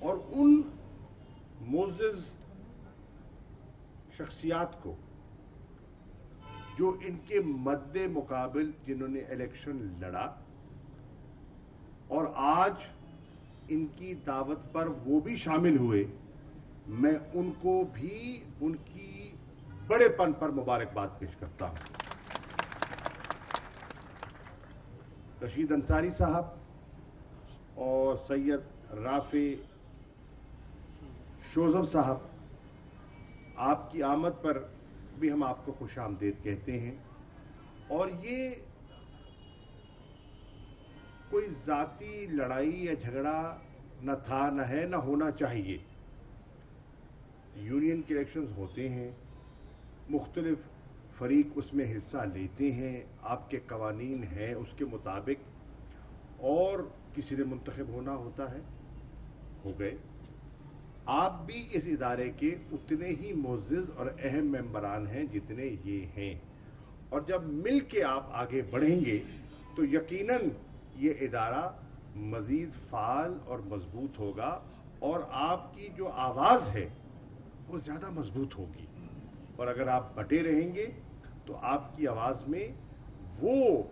اور ان معزز شخصیات کو جو ان کے مد مقابل جنہوں نے الیکشن لڑا اور آج ان کی دعوت پر وہ بھی شامل ہوئے، میں ان کو بھی ان کی بڑے پن پر مبارکباد پیش کرتا ہوں۔ رشید انصاری صاحب اور سید رافع شوذب صاحب، آپ کی آمد پر بھی ہم آپ کو خوش آمدید کہتے ہیں، اور یہ کوئی ذاتی لڑائی یا جھگڑا نہ تھا، نہ ہے، نہ ہونا چاہیے۔ یونین کے الیکشنز ہوتے ہیں، مختلف فریق اس میں حصہ لیتے ہیں، آپ کے قوانین ہیں اس کے مطابق، اور کسی نے منتخب ہونا ہوتا ہے، ہو گئے۔ آپ بھی اس ادارے کے اتنے ہی معزز اور اہم ممبران ہیں جتنے یہ ہیں، اور جب مل کے آپ آگے بڑھیں گے تو یقیناً یہ ادارہ مزید فعال اور مضبوط ہوگا، اور آپ کی جو آواز ہے وہ زیادہ مضبوط ہوگی، اور اگر آپ بٹے رہیں گے تو آپ کی آواز میں وہ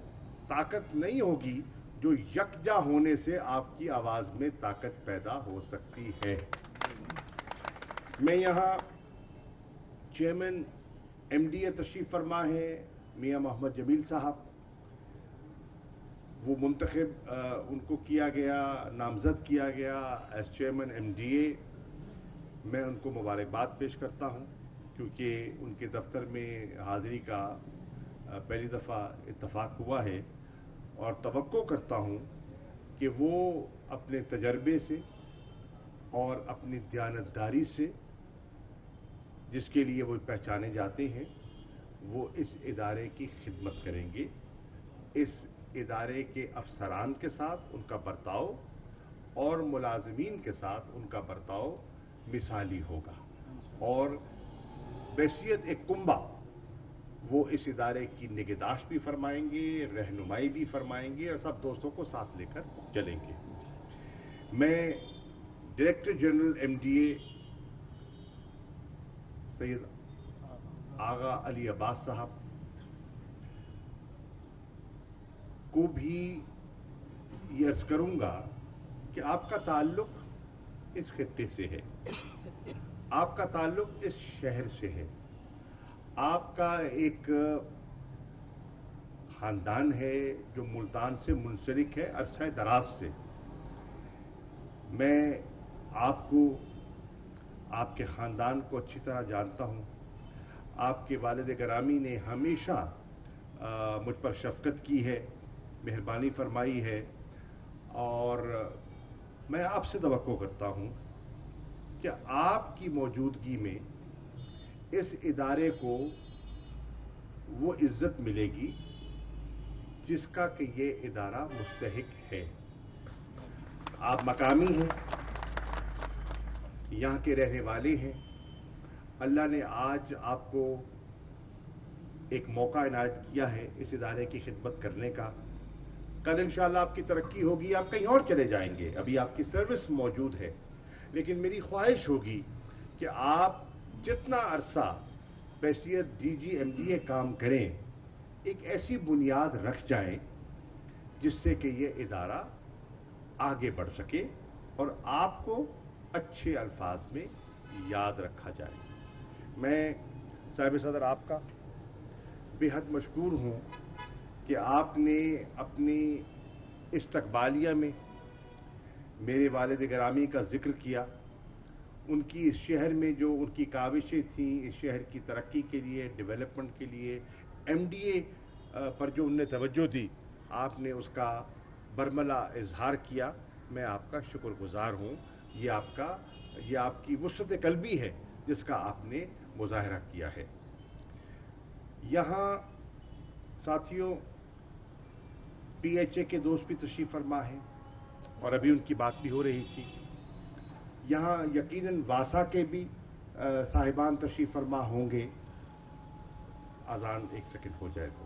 طاقت نہیں ہوگی جو یکجا ہونے سے آپ کی آواز میں طاقت پیدا ہو سکتی ہے۔ میں یہاں چیئرمین ایم ڈی اے تشریف فرما ہے میاں محمد جمیل صاحب، وہ منتخب ان کو کیا گیا، نامزد کیا گیا as chairman M D A. میں ان کو مبارکباد پیش کرتا ہوں، کیونکہ ان کے دفتر میں حاضری کا پہلی دفعہ اتفاق ہوا ہے، اور توقع کرتا ہوں کہ وہ اپنے تجربے سے اور اپنی دیانتداری سے، جس کے لیے وہ پہچانے جاتے ہیں، وہ اس ادارے کی خدمت کریں گے۔ اس ادارے کے افسران کے ساتھ ان کا برتاؤ اور ملازمین کے ساتھ ان کا برتاؤ مثالی ہوگا، اور بحیثیت ایک کنبہ وہ اس ادارے کی نگہداشت بھی فرمائیں گے، رہنمائی بھی فرمائیں گے، اور سب دوستوں کو ساتھ لے کر چلیں گے۔ میں director general M D A Syed Agha Ali Abbas صاحب کو بھی یہ عرض کروں گا کہ آپ کا تعلق اس خطے سے ہے، آپ کا تعلق اس شہر سے ہے، آپ کا ایک خاندان ہے جو ملتان سے منسلک ہے عرصہ دراز سے۔ میں آپ کو، آپ کے خاندان کو اچھی طرح جانتا ہوں۔ آپ کے والد گرامی نے ہمیشہ مجھ پر شفقت کی ہے، مہربانی فرمائی ہے، اور میں آپ سے توقع کرتا ہوں کہ آپ کی موجودگی میں اس ادارے کو وہ عزت ملے گی جس کا کہ یہ ادارہ مستحق ہے۔ آپ مقامی ہیں، یہاں کے رہنے والے ہیں، اللہ نے آج آپ کو ایک موقع عنایت کیا ہے اس ادارے کی خدمت کرنے کا۔ کل انشاءاللہ آپ کی ترقی ہوگی، آپ کہیں اور چلے جائیں گے، ابھی آپ کی سروس موجود ہے، لیکن میری خواہش ہوگی کہ آپ جتنا عرصہ بحیثیت D G M D A کام کریں، ایک ایسی بنیاد رکھ جائیں جس سے کہ یہ ادارہ آگے بڑھ سکے اور آپ کو اچھے الفاظ میں یاد رکھا جائے۔ میں صاحب صدر آپ کا بے حد مشکور ہوں کہ آپ نے اپنی استقبالیہ میں میرے والد گرامی کا ذکر کیا، ان کی اس شہر میں جو ان کی کاوشیں تھیں، اس شہر کی ترقی کے لیے، ڈیولپمنٹ کے لیے، ایم ڈی اے پر جو انہوں نے توجہ دی، آپ نے اس کا برملا اظہار کیا۔ میں آپ کا شکر گزار ہوں۔ یہ آپ کی وسعت قلبی ہے جس کا آپ نے مظاہرہ کیا ہے۔ یہاں ساتھیوں پی ایچ اے کے دوست بھی تشریف فرما ہیں، اور ابھی ان کی بات بھی ہو رہی تھی۔ یہاں یقیناً واسا کے بھی صاحبان تشریف فرما ہوں گے۔ اذان ایک سیکنڈ ہو جائے تو۔